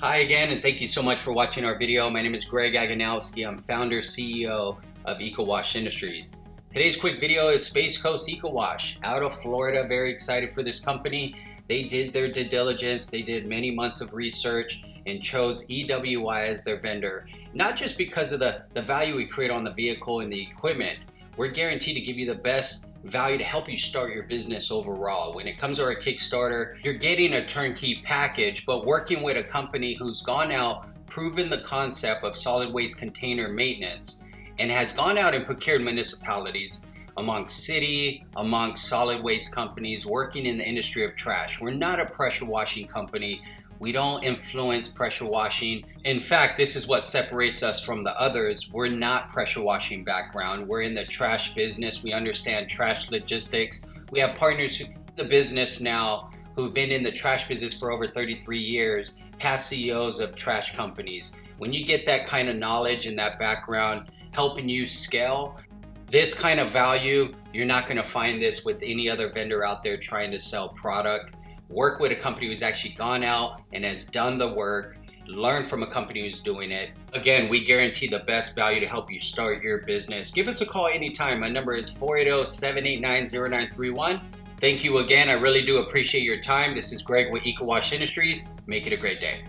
Hi again, and thank you so much for watching our video. My name is Greg Aganowski. I'm founder, CEO of EcoWash Industries. Today's quick video is Space Coast EcoWash out of Florida. Very excited for this company. They did their due diligence. They did many months of research and chose EWI as their vendor, not just because of the value we create on the vehicle and the equipment. We're guaranteed to give you the best value to help you start your business overall. When it comes to our Kickstarter, you're getting a turnkey package, but working with a company who's gone out, proven the concept of solid waste container maintenance, and has gone out and procured municipalities amongst solid waste companies working in the industry of trash. We're not a pressure washing company. We don't influence pressure washing. In fact, this is what separates us from the others. We're not pressure washing background. We're in the trash business. We understand trash logistics. We have partners in the business now who've been in the trash business for over 33 years, past CEOs of trash companies. When you get that kind of knowledge and that background helping you scale, this kind of value, you're not gonna find this with any other vendor out there trying to sell product. Work with a company who's actually gone out and has done the work, learn from a company who's doing it. Again, we guarantee the best value to help you start your business. Give us a call anytime. My number is 480-789-0931. Thank you again. I really do appreciate your time. This is Greg with EcoWash Industries. Make it a great day.